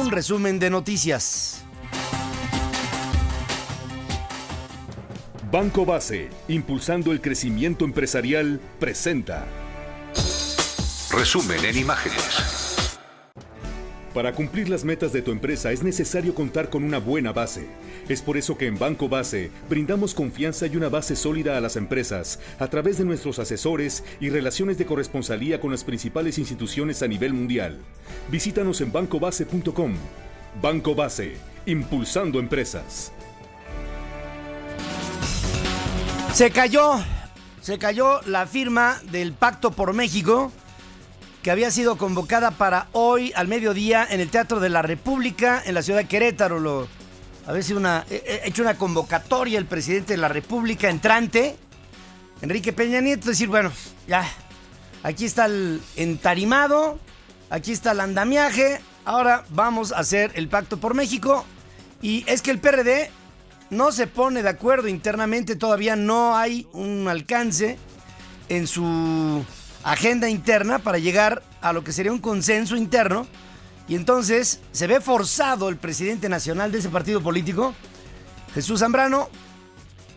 Un resumen de noticias. Banco Base, impulsando el crecimiento empresarial, presenta. Resumen en imágenes. Para cumplir las metas de tu empresa es necesario contar con una buena base. Es por eso que en Banco Base brindamos confianza y una base sólida a las empresas a través de nuestros asesores y relaciones de corresponsalía con las principales instituciones a nivel mundial. Visítanos en bancobase.com. Banco Base, impulsando empresas. Se cayó la firma del Pacto por México, que había sido convocada para hoy al mediodía en el Teatro de la República en la ciudad de Querétaro. Había sido hecho una convocatoria el presidente de la República entrante, Enrique Peña Nieto, decir, bueno, ya, aquí está el entarimado, aquí está el andamiaje, ahora vamos a hacer el Pacto por México. Y es que el PRD no se pone de acuerdo internamente, todavía no hay un alcance en su agenda interna para llegar a lo que sería un consenso interno, y entonces se ve forzado el presidente nacional de ese partido político, Jesús Zambrano,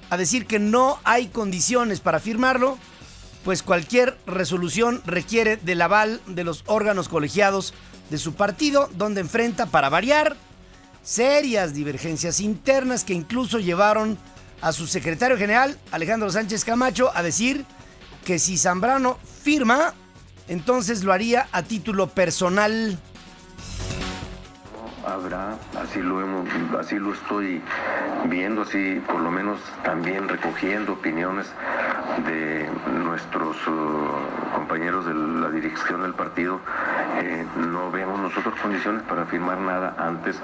a decir que no hay condiciones para firmarlo, pues cualquier resolución requiere del aval de los órganos colegiados de su partido, donde enfrenta, para variar, serias divergencias internas que incluso llevaron a su secretario general, Alejandro Sánchez Camacho, a decir que si Zambrano firma, entonces lo haría a título personal. Habrá, así lo estoy viendo, así por lo menos también recogiendo opiniones de nuestros compañeros de la dirección del partido. No vemos nosotros condiciones para firmar nada antes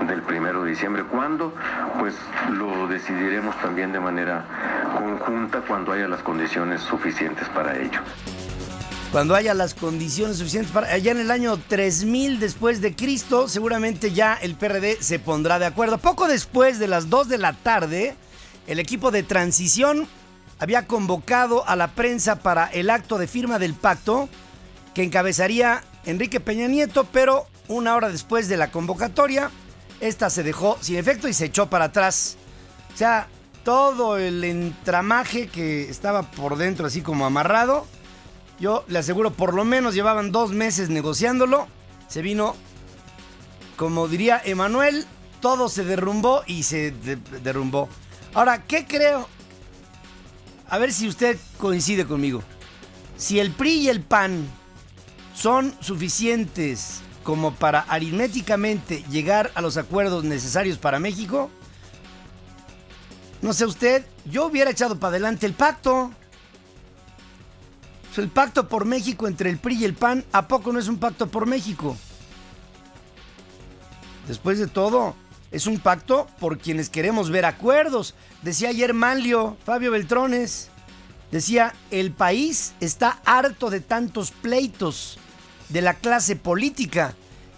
del 1 de diciembre. ¿Cuándo? Pues lo decidiremos también de manera conjunta cuando haya las condiciones suficientes para ello. Cuando haya las condiciones suficientes para... Allá en el año 3000 después de Cristo, seguramente ya el PRD se pondrá de acuerdo. Poco después de las 2 de la tarde, el equipo de transición había convocado a la prensa para el acto de firma del pacto que encabezaría Enrique Peña Nieto, pero una hora después de la convocatoria, esta se dejó sin efecto y se echó para atrás. O sea, todo el entramaje que estaba por dentro así como amarrado, yo le aseguro, por lo menos llevaban 2 meses negociándolo. Se vino, como diría Emanuel, todo se derrumbó y se derrumbó. Ahora, ¿qué creo? A ver si usted coincide conmigo. Si el PRI y el PAN son suficientes como para aritméticamente llegar a los acuerdos necesarios para México, no sé usted, yo hubiera echado para adelante el pacto. El pacto por México entre el PRI y el PAN, ¿a poco no es un pacto por México? Después de todo, es un pacto por quienes queremos ver acuerdos. Decía ayer Manlio, Fabio Beltrones, decía, el país está harto de tantos pleitos de la clase política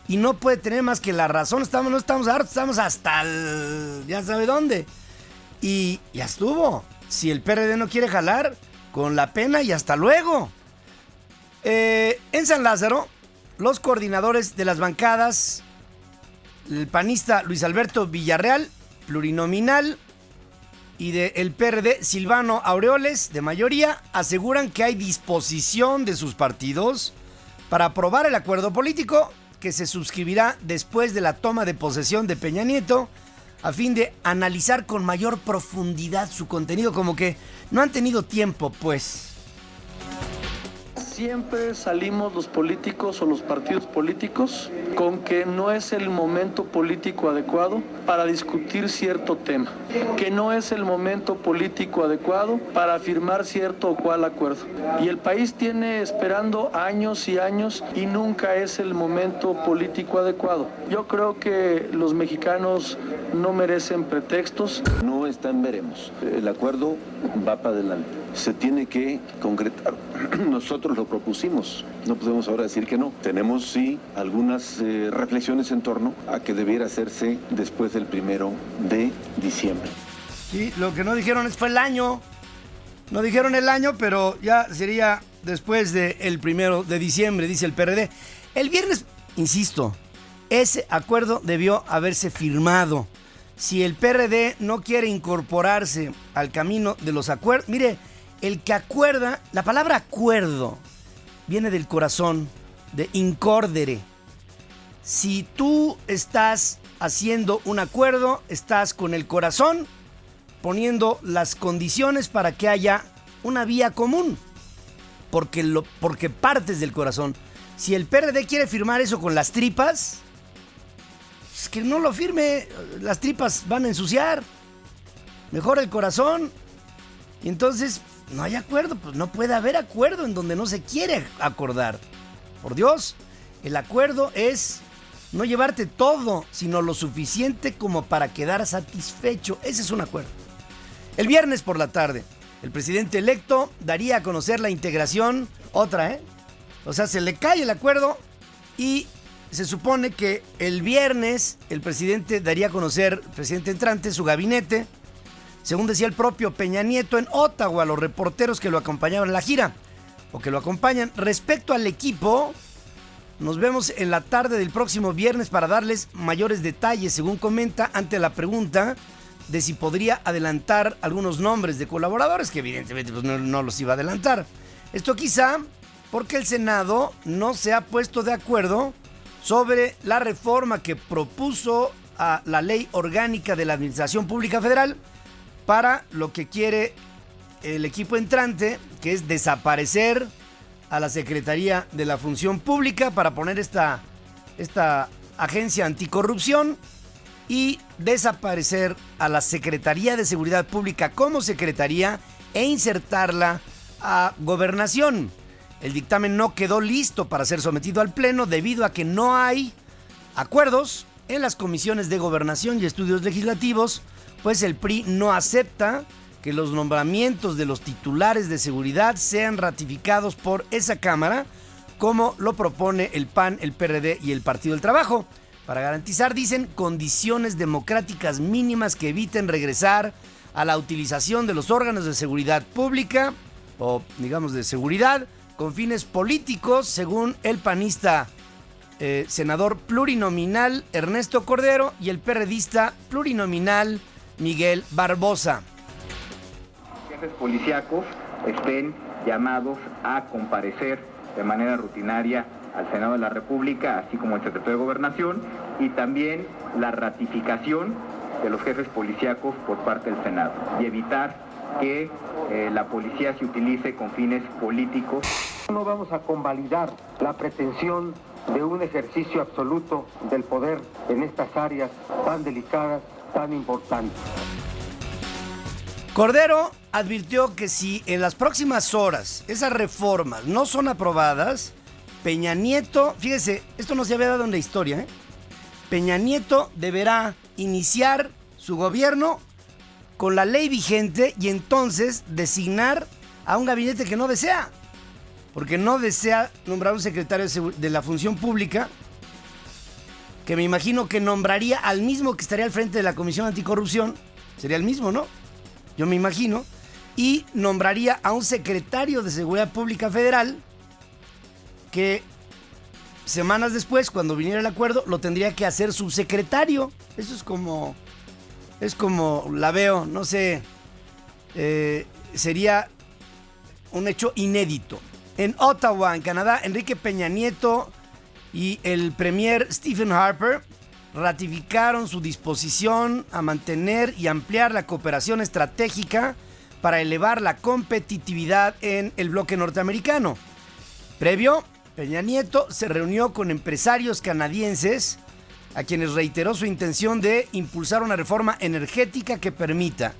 y no puede tener más que la razón. No estamos hartos, estamos hasta ya sabe dónde. Y ya estuvo. Si el PRD no quiere jalar, con la pena y hasta luego. En San Lázaro, los coordinadores de las bancadas, el panista Luis Alberto Villarreal, plurinominal, y del PRD Silvano Aureoles, de mayoría, aseguran que hay disposición de sus partidos para aprobar el acuerdo político que se suscribirá después de la toma de posesión de Peña Nieto, a fin de analizar con mayor profundidad su contenido, como que no han tenido tiempo, pues. Siempre salimos los políticos o los partidos políticos con que no es el momento político adecuado para discutir cierto tema, que no es el momento político adecuado para firmar cierto o cual acuerdo. Y el país tiene esperando años y años y nunca es el momento político adecuado. Yo creo que los mexicanos no merecen pretextos. No está en veremos. El acuerdo va para adelante. Se tiene que concretar. Nosotros lo propusimos. No podemos ahora decir que no. Tenemos sí algunas reflexiones en torno a que debiera hacerse después del 1 de diciembre. Sí, lo que no dijeron fue el año. No dijeron el año, pero ya sería después del 1 de diciembre, dice el PRD. El viernes, insisto, Ese acuerdo debió haberse firmado. Si el PRD no quiere incorporarse al camino de los acuerdos, mire, el que acuerda, la palabra acuerdo viene del corazón, de incordere. Si tú estás haciendo un acuerdo, estás con el corazón poniendo las condiciones para que haya una vía común, porque partes del corazón. Si el PRD quiere firmar eso con las tripas, es que no lo firme, las tripas van a ensuciar, mejor el corazón. Y entonces no hay acuerdo, pues no puede haber acuerdo en donde no se quiere acordar. Por Dios, el acuerdo es no llevarte todo, sino lo suficiente como para quedar satisfecho. Ese es un acuerdo. El viernes por la tarde, el presidente electo daría a conocer la integración, O sea, se le cae el acuerdo y se supone que el viernes el presidente daría a conocer, el presidente entrante, su gabinete, según decía el propio Peña Nieto en Ottawa, los reporteros que lo acompañaban en la gira, o que lo acompañan. Respecto al equipo, nos vemos en la tarde del próximo viernes para darles mayores detalles, según comenta, ante la pregunta de si podría adelantar algunos nombres de colaboradores, que evidentemente pues, no los iba a adelantar. Esto quizá porque el Senado no se ha puesto de acuerdo sobre la reforma que propuso a la Ley Orgánica de la Administración Pública Federal para lo que quiere el equipo entrante, que es desaparecer a la Secretaría de la Función Pública para poner esta agencia anticorrupción y desaparecer a la Secretaría de Seguridad Pública como secretaría e insertarla a Gobernación. El dictamen no quedó listo para ser sometido al Pleno debido a que no hay acuerdos en las comisiones de Gobernación y Estudios Legislativos, pues el PRI no acepta que los nombramientos de los titulares de seguridad sean ratificados por esa Cámara, como lo propone el PAN, el PRD y el Partido del Trabajo, para garantizar, dicen, condiciones democráticas mínimas que eviten regresar a la utilización de los órganos de seguridad pública, o digamos de seguridad, con fines políticos, según el panista senador plurinominal Ernesto Cordero y el perredista plurinominal Miguel Barbosa. Jefes policíacos estén llamados a comparecer de manera rutinaria al Senado de la República, así como el secretario de Gobernación, y también la ratificación de los jefes policíacos por parte del Senado, y evitar que la policía se utilice con fines políticos. No vamos a convalidar la pretensión de un ejercicio absoluto del poder en estas áreas tan delicadas, tan importantes. Cordero advirtió que si en las próximas horas esas reformas no son aprobadas, Peña Nieto, fíjese, esto no se había dado en la historia, Peña Nieto deberá iniciar su gobierno con la ley vigente y entonces designar a un gabinete que no desea, porque no desea nombrar un secretario de la Función Pública, que me imagino que nombraría al mismo que estaría al frente de la Comisión Anticorrupción, sería el mismo, ¿no? Yo me imagino, y nombraría a un secretario de Seguridad Pública Federal que semanas después, cuando viniera el acuerdo, lo tendría que hacer subsecretario. Eso es como la veo, no sé, sería un hecho inédito. En Ottawa, en Canadá, Enrique Peña Nieto y el premier Stephen Harper ratificaron su disposición a mantener y ampliar la cooperación estratégica para elevar la competitividad en el bloque norteamericano. Previo, Peña Nieto se reunió con empresarios canadienses a quienes reiteró su intención de impulsar una reforma energética que permita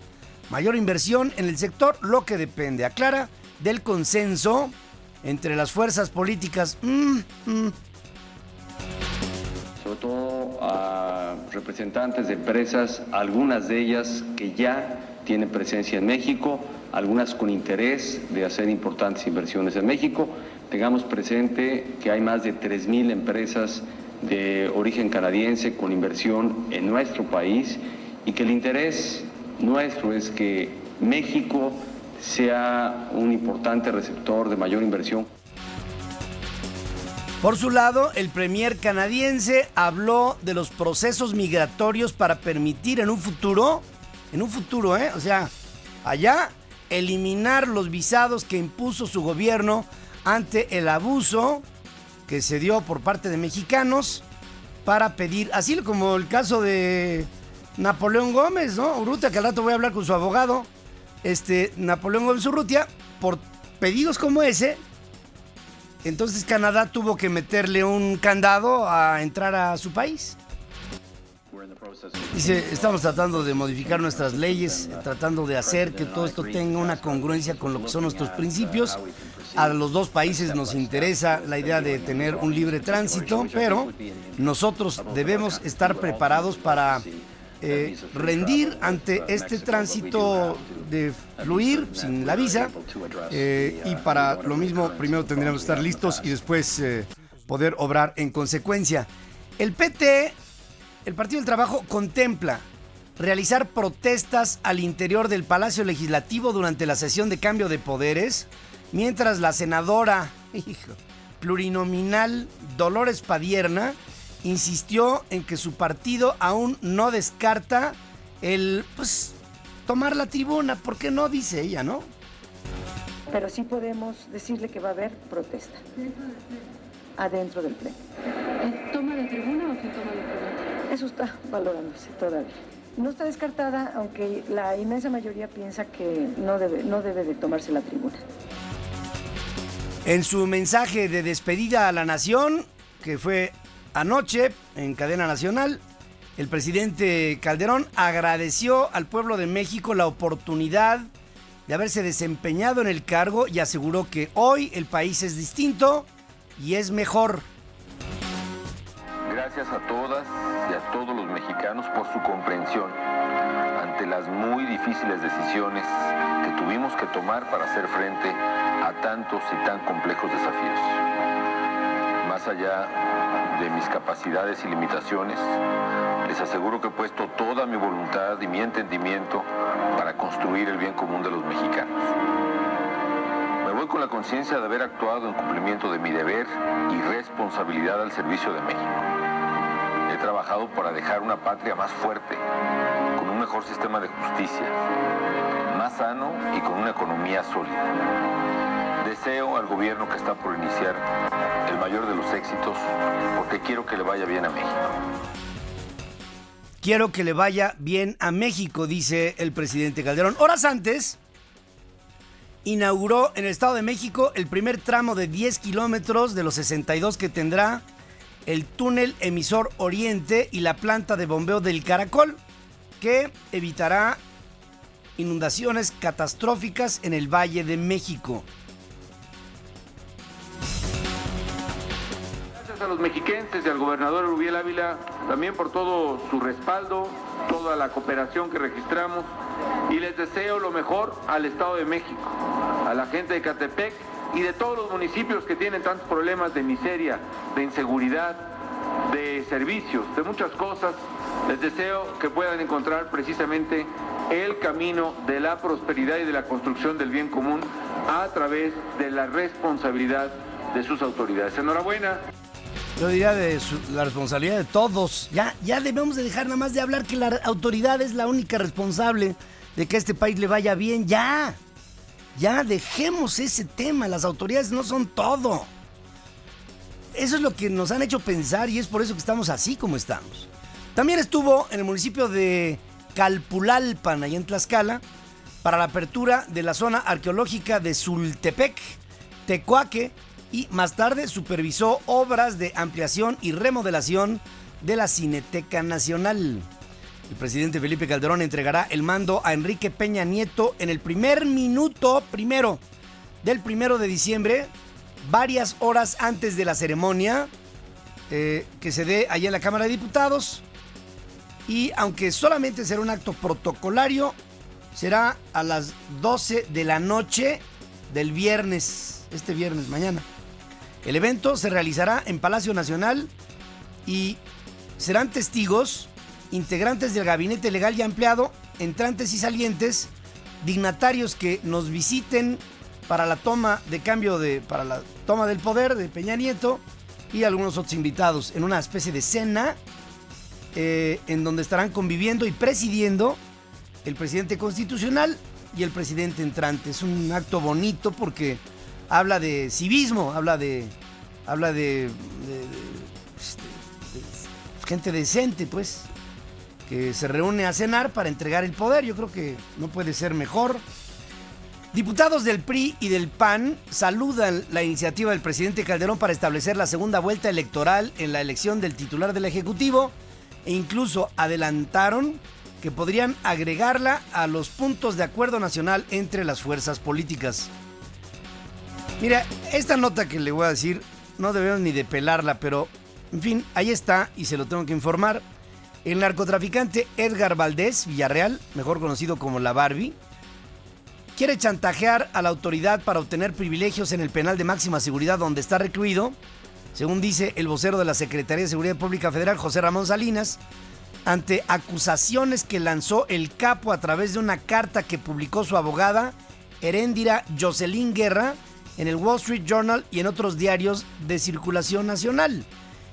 mayor inversión en el sector, lo que depende, aclara, del consenso entre las fuerzas políticas. Sobre todo a representantes de empresas, algunas de ellas que ya tienen presencia en México, algunas con interés de hacer importantes inversiones en México. Tengamos presente que hay más de 3,000 empresas de origen canadiense con inversión en nuestro país y que el interés nuestro es que México sea un importante receptor de mayor inversión. Por su lado, el premier canadiense habló de los procesos migratorios para permitir en un futuro, o sea, allá, eliminar los visados que impuso su gobierno ante el abuso que se dio por parte de mexicanos para pedir, así como el caso de Napoleón Gómez, ¿no? Urrutia, que al rato voy a hablar con su abogado, Napoleón Gómez Urrutia, por pedidos como ese. Entonces Canadá tuvo que meterle un candado a entrar a su país. Dice, estamos tratando de modificar nuestras leyes, tratando de hacer que todo esto tenga una congruencia con lo que son nuestros principios. A los dos países nos interesa la idea de tener un libre tránsito, pero nosotros debemos estar preparados para rendir ante este tránsito de fluir sin la visa, y para lo mismo primero tendríamos que estar listos y después poder obrar en consecuencia. El PT, el Partido del Trabajo, contempla realizar protestas al interior del Palacio Legislativo durante la sesión de cambio de poderes, mientras la senadora plurinominal Dolores Padierna insistió en que su partido aún no descarta el tomar la tribuna. ¿Por qué no? Dice ella, ¿no? Pero sí podemos decirle que va a haber protesta adentro del pleno. ¿Toma de tribuna o sin toma de tribuna? Eso está valorándose todavía. No está descartada, aunque la inmensa mayoría piensa que no debe de tomarse la tribuna. En su mensaje de despedida a la nación, que fue anoche en cadena nacional, el presidente Calderón agradeció al pueblo de México la oportunidad de haberse desempeñado en el cargo y aseguró que hoy el país es distinto y es mejor. Gracias a todas y a todos los mexicanos por su comprensión ante las muy difíciles decisiones que tuvimos que tomar para hacer frente a tantos y tan complejos desafíos. Más allá de mis capacidades y limitaciones, les aseguro que he puesto toda mi voluntad y mi entendimiento para construir el bien común de los mexicanos. Me voy con la conciencia de haber actuado en cumplimiento de mi deber y responsabilidad al servicio de México. He trabajado para dejar una patria más fuerte, con un mejor sistema de justicia, más sano y con una economía sólida. Deseo al gobierno que está por iniciar el mayor de los éxitos, porque quiero que le vaya bien a México. Quiero que le vaya bien a México, dice el presidente Calderón. Horas antes, inauguró en el Estado de México el primer tramo de 10 kilómetros de los 62 que tendrá el túnel emisor Oriente y la planta de bombeo del Caracol, que evitará inundaciones catastróficas en el Valle de México. Gracias a los mexiquenses y al gobernador Erubiel Ávila también por todo su respaldo, toda la cooperación que registramos, y les deseo lo mejor al Estado de México, a la gente de Ecatepec y de todos los municipios que tienen tantos problemas de miseria, de inseguridad, de servicios, de muchas cosas. Les deseo que puedan encontrar precisamente el camino de la prosperidad y de la construcción del bien común a través de la responsabilidad de sus autoridades. Enhorabuena. Yo diría de la responsabilidad de todos. Ya debemos de dejar nada más de hablar que la autoridad es la única responsable de que a este país le vaya bien. Ya dejemos ese tema. Las autoridades no son todo. Eso es lo que nos han hecho pensar y es por eso que estamos así como estamos. También estuvo en el municipio de Calpulalpan, allá en Tlaxcala, para la apertura de la zona arqueológica de Sultepec, Tecuaque, y más tarde supervisó obras de ampliación y remodelación de la Cineteca Nacional. El presidente Felipe Calderón entregará el mando a Enrique Peña Nieto en el primer minuto del 1 de diciembre, varias horas antes de la ceremonia que se dé allá en la Cámara de Diputados. Y aunque solamente será un acto protocolario, será a las 12 de la noche del viernes, este viernes, mañana. El evento se realizará en Palacio Nacional y serán testigos integrantes del gabinete legal y ampliado, entrantes y salientes, dignatarios que nos visiten para la toma del poder de Peña Nieto, y algunos otros invitados en una especie de cena en donde estarán conviviendo y presidiendo el presidente constitucional y el presidente entrante. Es un acto bonito porque habla de civismo, habla de gente decente, pues, que se reúne a cenar para entregar el poder. Yo creo que no puede ser mejor. Diputados del PRI y del PAN saludan la iniciativa del presidente Calderón para establecer la segunda vuelta electoral en la elección del titular del Ejecutivo e incluso adelantaron que podrían agregarla a los puntos de acuerdo nacional entre las fuerzas políticas. Mira, esta nota que le voy a decir no debemos ni de pelarla, pero en fin, ahí está y se lo tengo que informar. El narcotraficante Edgar Valdés Villarreal, mejor conocido como la Barbie, quiere chantajear a la autoridad para obtener privilegios en el penal de máxima seguridad donde está recluido, según dice el vocero de la Secretaría de Seguridad Pública Federal, José Ramón Salinas, ante acusaciones que lanzó el capo a través de una carta que publicó su abogada, Heréndira Jocelyn Guerra, en el Wall Street Journal y en otros diarios de circulación nacional.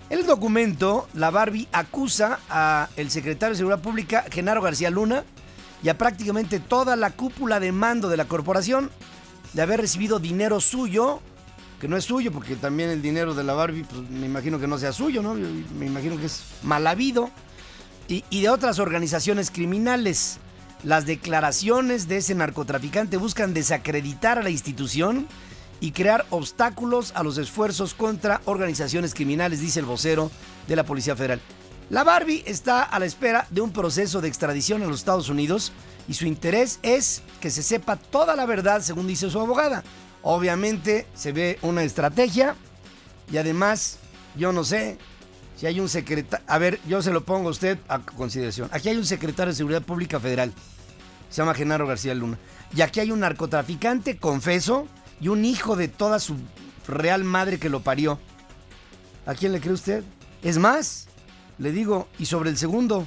En el documento, la Barbie acusa al secretario de Seguridad Pública, Genaro García Luna, y a prácticamente toda la cúpula de mando de la corporación de haber recibido dinero suyo, que no es suyo, porque también el dinero de la Barbie, pues me imagino que no sea suyo, ¿no? Me imagino que es mal habido, y de otras organizaciones criminales. Las declaraciones de ese narcotraficante buscan desacreditar a la institución y crear obstáculos a los esfuerzos contra organizaciones criminales, dice el vocero de la Policía Federal. La Barbie está a la espera de un proceso de extradición a los Estados Unidos y su interés es que se sepa toda la verdad, según dice su abogada. Obviamente se ve una estrategia y además, yo no sé si hay un secretario... A ver, yo se lo pongo a usted a consideración. Aquí hay un secretario de Seguridad Pública Federal, se llama Genaro García Luna, y aquí hay un narcotraficante, confeso, y un hijo de toda su real madre que lo parió. ¿A quién le cree usted? Es más, le digo, y sobre el segundo,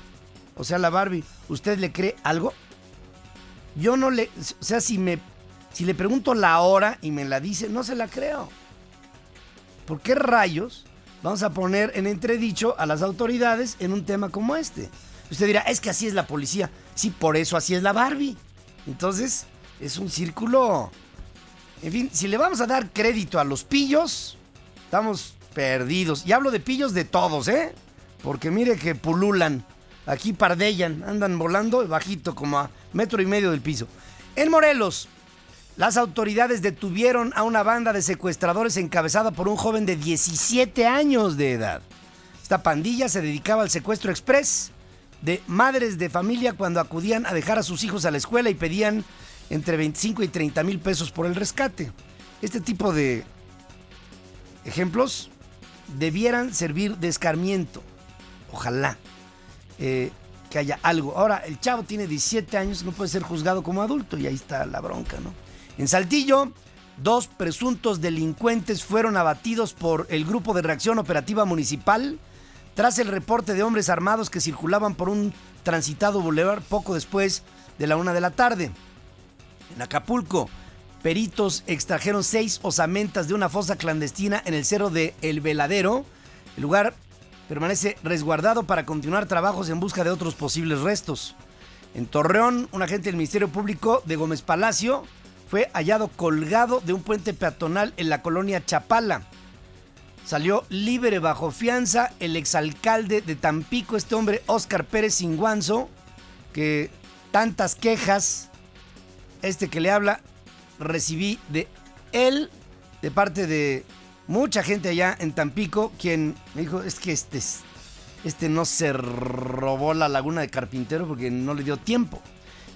o sea, la Barbie, ¿usted le cree algo? Yo no le... O sea, si le pregunto la hora y me la dice, no se la creo. ¿Por qué rayos vamos a poner en entredicho a las autoridades en un tema como este? Usted dirá, es que así es la policía. Sí, por eso así es la Barbie. Entonces, es un círculo... En fin, si le vamos a dar crédito a los pillos, estamos perdidos. Y hablo de pillos de todos, ¿eh? Porque mire que pululan, aquí pardellan, andan volando bajito, como a 1.5 metros del piso. En Morelos, las autoridades detuvieron a una banda de secuestradores encabezada por un joven de 17 años de edad. Esta pandilla se dedicaba al secuestro express de madres de familia cuando acudían a dejar a sus hijos a la escuela y pedían entre 25 y 30 mil pesos por el rescate. Este tipo de ejemplos debieran servir de escarmiento. Ojalá que haya algo. Ahora, el chavo tiene 17 años, no puede ser juzgado como adulto y ahí está la bronca, ¿no? En Saltillo, 2 presuntos delincuentes fueron abatidos por el Grupo de Reacción Operativa Municipal tras el reporte de hombres armados que circulaban por un transitado bulevar poco después de la 1 de la tarde. En Acapulco, peritos extrajeron 6 osamentas de una fosa clandestina en el cerro de El Veladero. El lugar permanece resguardado para continuar trabajos en busca de otros posibles restos. En Torreón, un agente del Ministerio Público de Gómez Palacio fue hallado colgado de un puente peatonal en la colonia Chapala. Salió libre bajo fianza el exalcalde de Tampico, este hombre Óscar Pérez Cinguanzo, que tantas quejas, que le habla, recibí de él, de parte de mucha gente allá en Tampico, quien me dijo, es que este no se robó la laguna de Carpintero porque no le dio tiempo.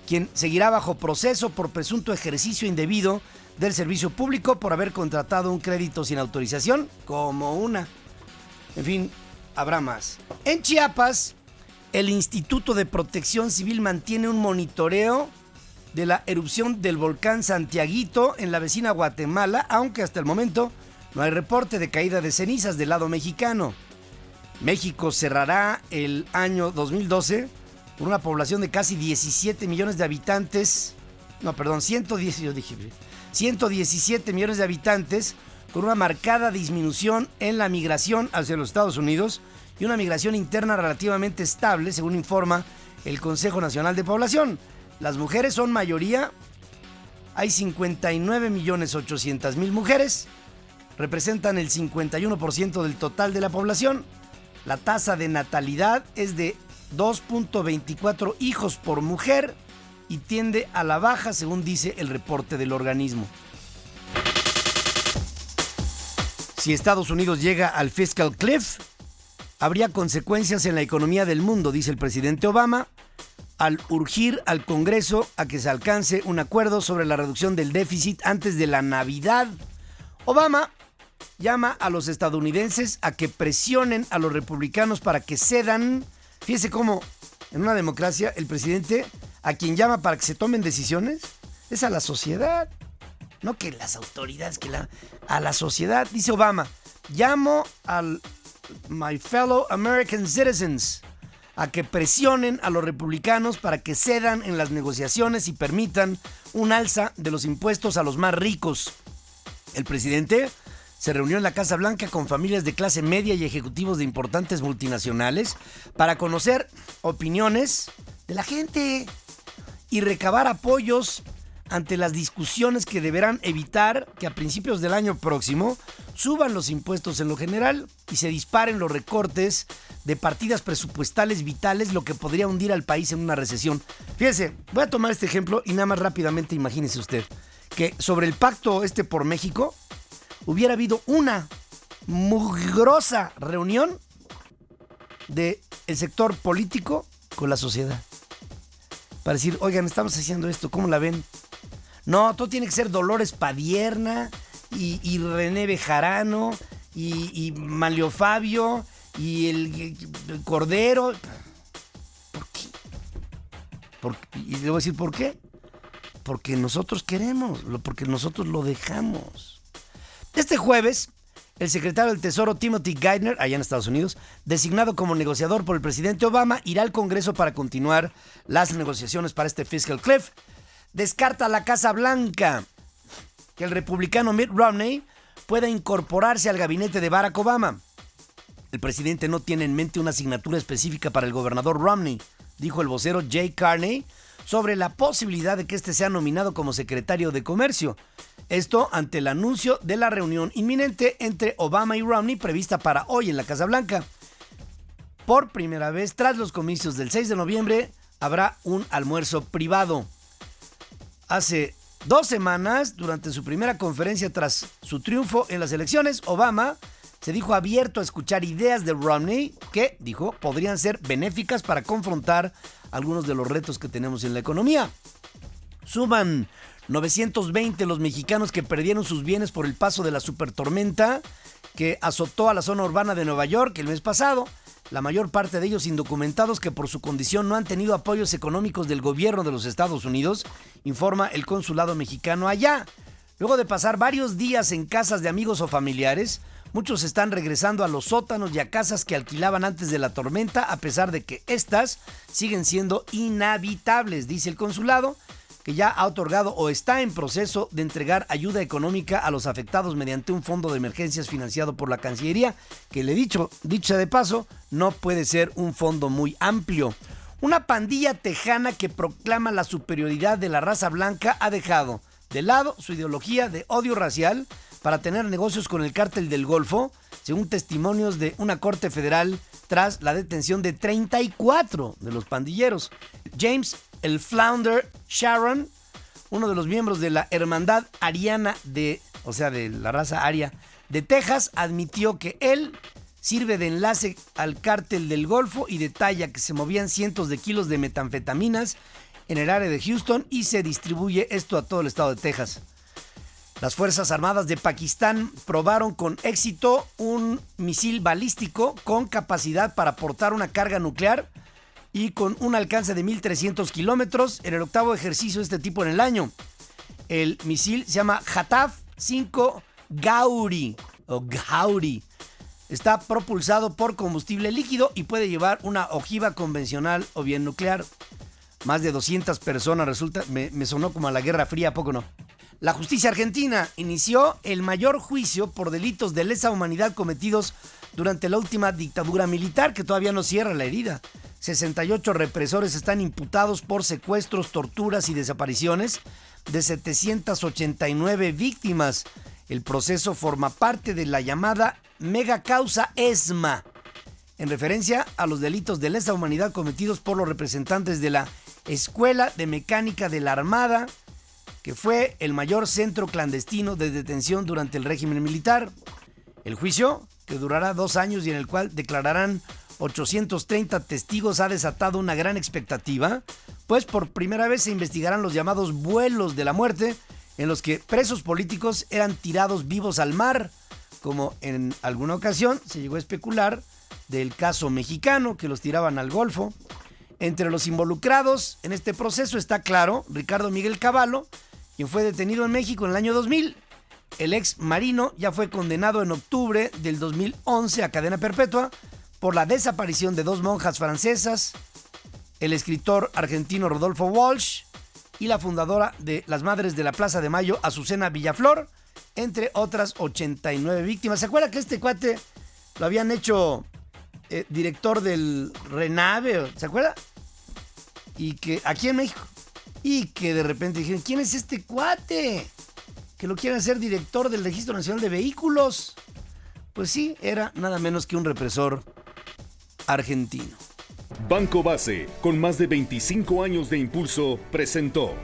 Quien seguirá bajo proceso por presunto ejercicio indebido del servicio público por haber contratado un crédito sin autorización, como una. En fin, habrá más. En Chiapas, el Instituto de Protección Civil mantiene un monitoreo de la erupción del volcán Santiaguito en la vecina Guatemala, aunque hasta el momento no hay reporte de caída de cenizas del lado mexicano. México cerrará el año 2012 con una población de casi 17 millones de habitantes. 117 millones de habitantes, con una marcada disminución en la migración hacia los Estados Unidos y una migración interna relativamente estable, según informa el Consejo Nacional de Población. Las mujeres son mayoría, hay 59.800.000 mujeres, representan el 51% del total de la población. La tasa de natalidad es de 2.24 hijos por mujer y tiende a la baja, según dice el reporte del organismo. Si Estados Unidos llega al fiscal cliff, habría consecuencias en la economía del mundo, dice el presidente Obama, al urgir al Congreso a que se alcance un acuerdo sobre la reducción del déficit antes de la Navidad. Obama llama a los estadounidenses a que presionen a los republicanos para que cedan. Fíjese cómo en una democracia el presidente a quien llama para que se tomen decisiones es a la sociedad. No que las autoridades, a la sociedad. Dice Obama, llamo a my fellow American citizens a que presionen a los republicanos para que cedan en las negociaciones y permitan un alza de los impuestos a los más ricos. El presidente se reunió en la Casa Blanca con familias de clase media y ejecutivos de importantes multinacionales para conocer opiniones de la gente y recabar apoyos ante las discusiones que deberán evitar que a principios del año próximo suban los impuestos en lo general y se disparen los recortes de partidas presupuestales vitales, lo que podría hundir al país en una recesión. Fíjese, voy a tomar este ejemplo y nada más rápidamente imagínese usted que sobre el pacto por México hubiera habido una mugrosa reunión del sector político con la sociedad para decir, oigan, estamos haciendo esto, ¿cómo la ven? No, todo tiene que ser Dolores Padierna y René Bejarano y Manlio Fabio y el Cordero. ¿Por qué? Y le voy a decir ¿por qué? Porque nosotros queremos, porque nosotros lo dejamos. Este jueves, el secretario del Tesoro Timothy Geithner, allá en Estados Unidos, designado como negociador por el presidente Obama, irá al Congreso para continuar las negociaciones para este fiscal cliff. Descarta la Casa Blanca que el republicano Mitt Romney pueda incorporarse al gabinete de Barack Obama. El presidente no tiene en mente una asignatura específica para el gobernador Romney, dijo el vocero Jay Carney, sobre la posibilidad de que este sea nominado como secretario de Comercio. Esto ante el anuncio de la reunión inminente entre Obama y Romney prevista para hoy en la Casa Blanca. Por primera vez, tras los comicios del 6 de noviembre, habrá un almuerzo privado. Hace 2 semanas, durante su primera conferencia tras su triunfo en las elecciones, Obama se dijo abierto a escuchar ideas de Romney que, dijo, podrían ser benéficas para confrontar algunos de los retos que tenemos en la economía. Suman 920 los mexicanos que perdieron sus bienes por el paso de la supertormenta que azotó a la zona urbana de Nueva York el mes pasado. La mayor parte de ellos indocumentados que por su condición no han tenido apoyos económicos del gobierno de los Estados Unidos, informa el consulado mexicano allá. Luego de pasar varios días en casas de amigos o familiares, muchos están regresando a los sótanos y a casas que alquilaban antes de la tormenta, a pesar de que estas siguen siendo inhabitables, dice el consulado, que ya ha otorgado o está en proceso de entregar ayuda económica a los afectados mediante un fondo de emergencias financiado por la Cancillería, que dicho sea de paso, no puede ser un fondo muy amplio. Una pandilla tejana que proclama la superioridad de la raza blanca ha dejado de lado su ideología de odio racial para tener negocios con el cártel del Golfo, según testimonios de una corte federal tras la detención de 34 de los pandilleros. James el Flounder Sharon, uno de los miembros de la hermandad ariana de la raza aria de Texas, admitió que él sirve de enlace al cártel del Golfo y detalla que se movían cientos de kilos de metanfetaminas en el área de Houston y se distribuye esto a todo el estado de Texas. Las Fuerzas Armadas de Pakistán probaron con éxito un misil balístico con capacidad para portar una carga nuclear y con un alcance de 1.300 kilómetros en el 8º ejercicio de este tipo en el año. El misil se llama Hataf-5 Gauri. Está propulsado por combustible líquido y puede llevar una ojiva convencional o bien nuclear. Más de 200 personas me sonó como a la Guerra Fría, ¿a poco no? La justicia argentina inició el mayor juicio por delitos de lesa humanidad cometidos durante la última dictadura militar, que todavía no cierra la herida. 68 represores están imputados por secuestros, torturas y desapariciones de 789 víctimas. El proceso forma parte de la llamada mega causa ESMA, en referencia a los delitos de lesa humanidad cometidos por los representantes de la Escuela de Mecánica de la Armada, que fue el mayor centro clandestino de detención durante el régimen militar. El juicio, que durará 2 años y en el cual declararán 830 testigos, ha desatado una gran expectativa, pues por primera vez se investigarán los llamados vuelos de la muerte, en los que presos políticos eran tirados vivos al mar, como en alguna ocasión se llegó a especular del caso mexicano, que los tiraban al Golfo. Entre los involucrados en este proceso está, claro, Ricardo Miguel Cavallo, quien fue detenido en México en el año 2000. El ex marino ya fue condenado en octubre del 2011 a cadena perpetua por la desaparición de 2 monjas francesas, el escritor argentino Rodolfo Walsh y la fundadora de las Madres de la Plaza de Mayo, Azucena Villaflor, entre otras 89 víctimas. ¿Se acuerda que este cuate lo habían hecho director del RENAVE? ¿Se acuerda? Y que aquí en México. Y que de repente dijeron, ¿quién es este cuate? Que lo quieren hacer director del Registro Nacional de Vehículos. Pues sí, era nada menos que un represor argentino. Banco Base, con más de 25 años de impulso, presentó